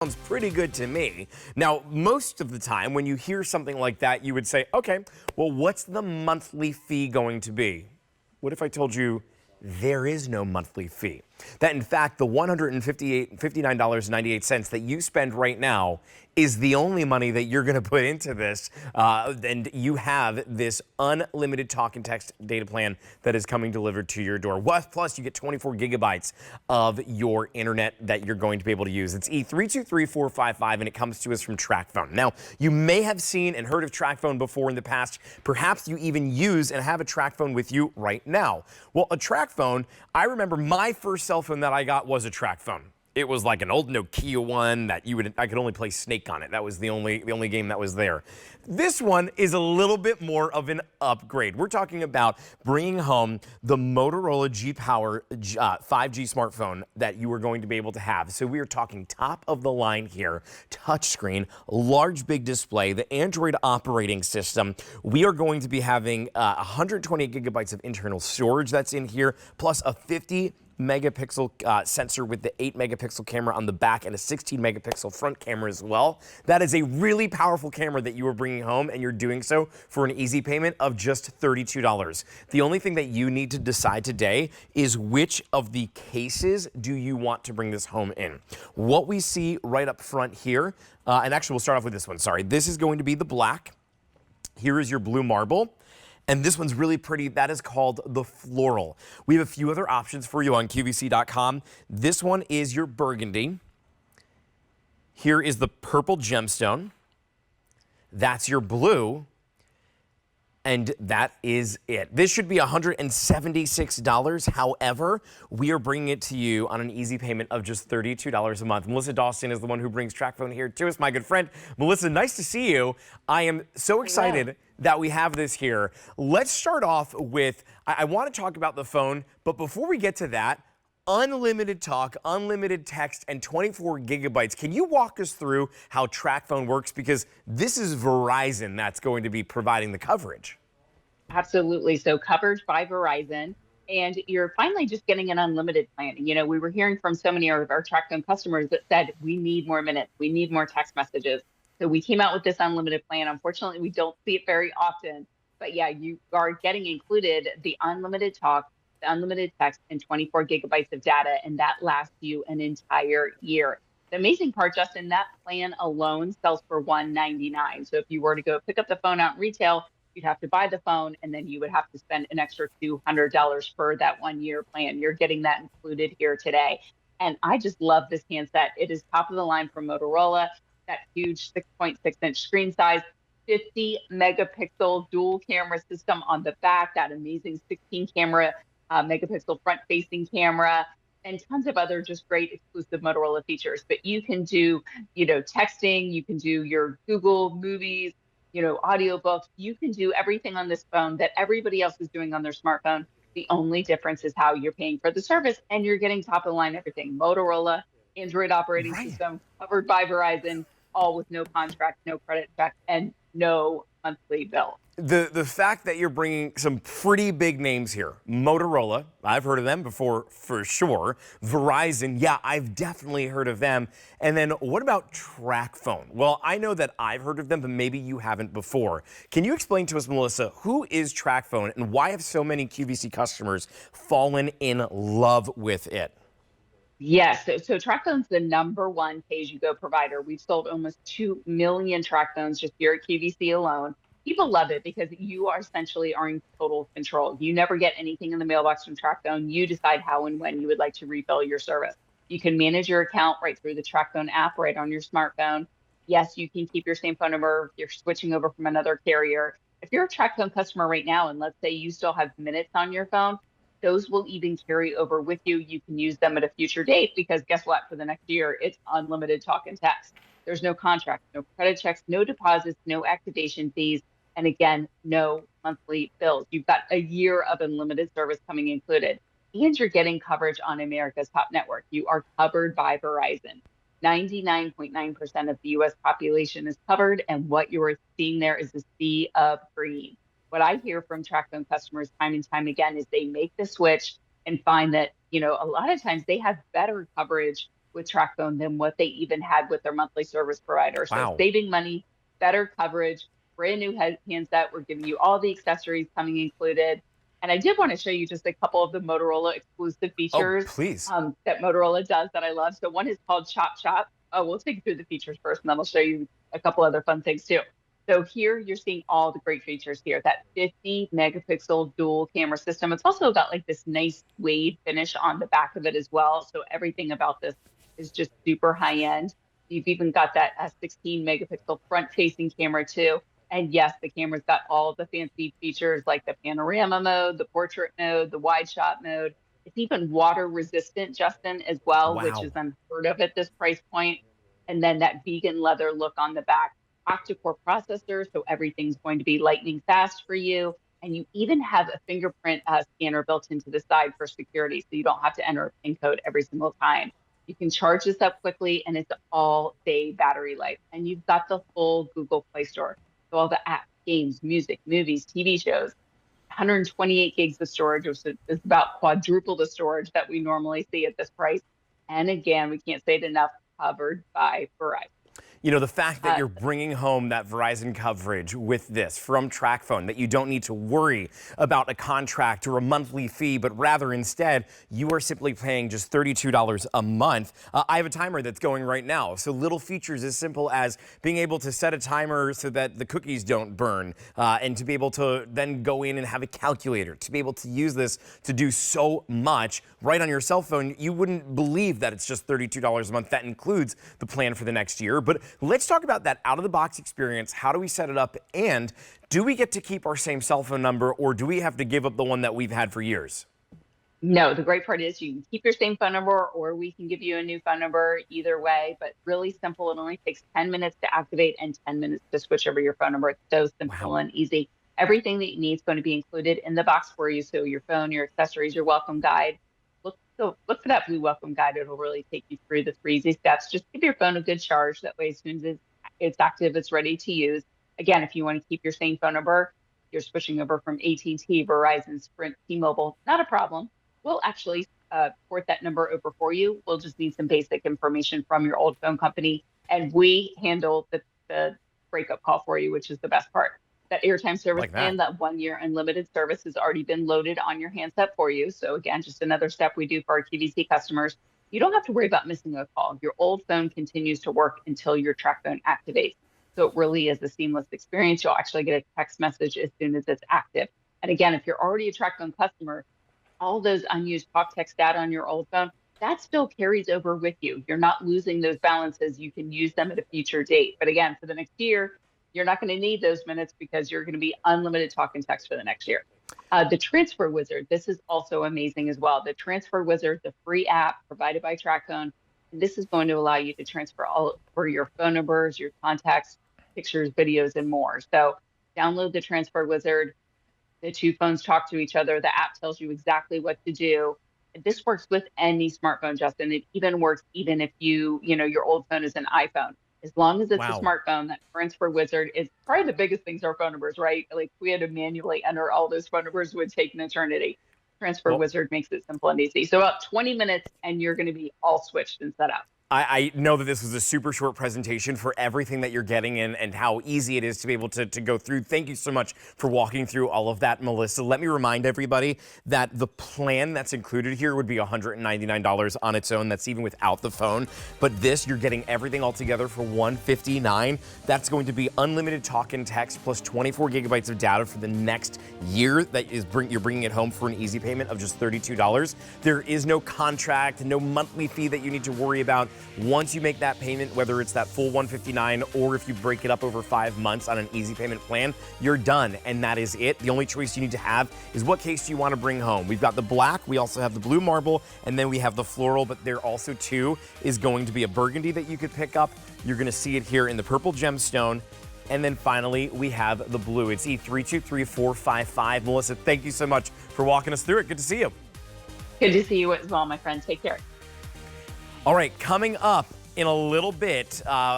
Sounds pretty good to me. Now, most of the time when you hear something like that, you would say, okay, well, what's the monthly fee going to be? What if I told you there is no monthly fee? That in fact, the $59.98 that you spend right now is the only money that you're going to put into this. And you have this unlimited talk and text data plan that is coming delivered to your door. Plus, you get 24 gigabytes of your internet that you're going to be able to use. It's E323455, and it comes to us from Tracfone. Now, you may have seen and heard of Tracfone before in the past. Perhaps you even use and have a Tracfone with you right now. Well, a Tracfone, I remember my first cell phone that I got was a Tracfone. It was like an old Nokia one that I could only play Snake on it. That was the only game that was there. This one is a little bit more of an upgrade. We're talking about bringing home the Motorola G Power 5G smartphone that you are going to be able to have. So we are talking top of the line here, touchscreen, large big display, the Android operating system. We are going to be having 128 gigabytes of internal storage that's in here, plus a 50 megapixel sensor with the 8 megapixel camera on the back and a 16 megapixel front camera as well. That is a really powerful camera that you are bringing home, and you're doing so for an easy payment of just $32. The only thing that you need to decide today is which of the cases do you want to bring this home in. What we see right up front here, and actually we'll start off with this one, sorry. This is going to be the black. Here is your blue marble. And this one's really pretty. That is called the floral. We have a few other options for you on QVC.com. This one is your burgundy. Here is the purple gemstone. That's your blue. And that is it. This should be $176. However, we are bringing it to you on an easy payment of just $32 a month. Melissa Dawson is the one who brings Tracfone here to us, my good friend. Melissa, nice to see you. I am so excited that we have this here. Let's start off with, I want to talk about the phone, but before we get to that, unlimited talk, unlimited text, and 24 gigabytes. Can you walk us through how Tracfone works? Because this is Verizon that's going to be providing the coverage. Absolutely. So coverage by Verizon, and you're finally just getting an unlimited plan. You know, we were hearing from so many of our Tracfone customers that said, we need more minutes, we need more text messages. So we came out with this unlimited plan. Unfortunately, we don't see it very often. But yeah, you are getting included the unlimited talk, the unlimited text, and 24 gigabytes of data, and that lasts you an entire year. The amazing part, Justin, that plan alone sells for $199. So if you were to go pick up the phone out in retail, you'd have to buy the phone, and then you would have to spend an extra $200 for that 1 year plan. You're getting that included here today. And I just love this handset. It is top of the line from Motorola, that huge 6.6-inch screen size, 50 megapixel dual camera system on the back, that amazing 16 camera megapixel front facing camera, and tons of other just great exclusive Motorola features. But you can do, texting, you can do your Google movies, audiobooks. You can do everything on this phone that everybody else is doing on their smartphone. The only difference is how you're paying for the service, and you're getting top of the line everything. Motorola, Android operating system, covered by Verizon, all with no contract, no credit check, and no monthly bill. The fact that you're bringing some pretty big names here. Motorola, I've heard of them before for sure. Verizon, yeah, I've definitely heard of them. And then what about Tracfone? Well, I know that I've heard of them, but maybe you haven't before. Can you explain to us, Melissa, who is Tracfone and why have so many QVC customers fallen in love with it? Yes, so Tracfone's the #1 pay-as-you-go provider. We've sold almost 2 million Tracfones just here at QVC alone. People love it because you are essentially in total control. You never get anything in the mailbox from Tracfone. You decide how and when you would like to refill your service. You can manage your account right through the Tracfone app right on your smartphone. Yes, you can keep your same phone number if you're switching over from another carrier. If you're a Tracfone customer right now, and let's say you still have minutes on your phone, those will even carry over with you. You can use them at a future date because guess what? For the next year, it's unlimited talk and text. There's no contract, no credit checks, no deposits, no activation fees, and again, no monthly bills. You've got a year of unlimited service coming included, and you're getting coverage on America's top network. You are covered by Verizon. 99.9% of the U.S. population is covered, and what you're seeing there is a sea of green. What I hear from Tracfone customers time and time again is they make the switch and find that, a lot of times they have better coverage with Tracfone than what they even had with their monthly service provider. So Wow. saving money, better coverage, brand new handset. We're giving you all the accessories coming included. And I did want to show you just a couple of the Motorola exclusive Oh, features please. that Motorola does that I love. So one is called Chop Chop. Oh, we'll take you through the features first, and then I'll show you a couple other fun things too. So here you're seeing all the great features here. That 50 megapixel dual camera system. It's also got like this nice suede finish on the back of it as well. So everything about this is just super high end. You've even got that 16 megapixel front facing camera too. And yes, the camera's got all the fancy features like the panorama mode, the portrait mode, the wide shot mode. It's even water resistant, Justin, as well, which is Wow. unheard of at this price point. And then that vegan leather look on the back, octa-core processor, so everything's going to be lightning fast for you. And you even have a fingerprint scanner built into the side for security, so you don't have to enter a PIN code every single time. You can charge this up quickly, and it's all day battery life. And you've got the full Google Play Store. So all the apps, games, music, movies, TV shows, 128 gigs of storage, which is about quadruple the storage that we normally see at this price. And again, we can't say it enough, covered by Verizon. You know, the fact that you're bringing home that Verizon coverage with this from Tracfone, that you don't need to worry about a contract or a monthly fee, but rather instead, you are simply paying just $32 a month. I have a timer that's going right now. So little features as simple as being able to set a timer so that the cookies don't burn, and to be able to then go in and have a calculator, to be able to use this to do so much right on your cell phone. You wouldn't believe that it's just $32 a month. That includes the plan for the next year. But let's talk about that out-of-the-box experience. How do we set it up? And do we get to keep our same cell phone number, or do we have to give up the one that we've had for years? No, the great part is you can keep your same phone number or we can give you a new phone number either way, but really simple. It only takes 10 minutes to activate and 10 minutes to switch over your phone number. It's so simple Wow. and easy. Everything that you need is going to be included in the box for you. So your phone, your accessories, your welcome guide. Look for that blue welcome guide. It'll really take you through the 3 easy steps. Just give your phone a good charge. That way, as soon as it's active, it's ready to use. Again, if you want to keep your same phone number, you're switching over from AT&T, Verizon, Sprint, T-Mobile, not a problem. We'll actually port that number over for you. We'll just need some basic information from your old phone company, and we handle the breakup call for you, which is the best part. That airtime service Like plan, that. that 1 year unlimited service has already been loaded on your handset for you. So again, just another step we do for our QVC customers. You don't have to worry about missing a call. Your old phone continues to work until your Tracfone activates. So it really is a seamless experience. You'll actually get a text message as soon as it's active. And again, if you're already a Tracfone customer, all those unused talk text data on your old phone, that still carries over with you. You're not losing those balances. You can use them at a future date. But again, for the next year, you're not going to need those minutes because you're going to be unlimited talk and text for the next year. The Transfer Wizard, this is also amazing as well. The Transfer Wizard, the free app provided by Tracfone, this is going to allow you to transfer all for your phone numbers, your contacts, pictures, videos, and more. So download the Transfer Wizard. The two phones talk to each other. The app tells you exactly what to do. This works with any smartphone, Justin. It even works even if your old phone is an iPhone. As long as it's a Wow. smartphone, that Transfer Wizard is probably the biggest things are phone numbers, right? Like if we had to manually enter all those phone numbers, it would take an eternity. Transfer Well, Wizard makes it simple and easy. So about 20 minutes and you're going to be all switched and set up. I know that this was a super short presentation for everything that you're getting and how easy it is to be able to go through. Thank you so much for walking through all of that, Melissa. Let me remind everybody that the plan that's included here would be $199 on its own. That's even without the phone. But this, you're getting everything all together for $159. That's going to be unlimited talk and text plus 24 gigabytes of data for the next year. You're bringing it home for an easy payment of just $32. There is no contract, no monthly fee that you need to worry about. Once you make that payment, whether it's that full $159 or if you break it up over 5 months on an easy payment plan, you're done, and that is it. The only choice you need to have is what case do you want to bring home. We've got the black, we also have the blue marble, and then we have the floral, but there also too is going to be a burgundy that you could pick up. You're going to see it here in the purple gemstone. And then finally, we have the blue. It's E323455. Melissa, thank you so much for walking us through it. Good to see you. Good to see you as well, my friend. Take care. All right, coming up in a little bit,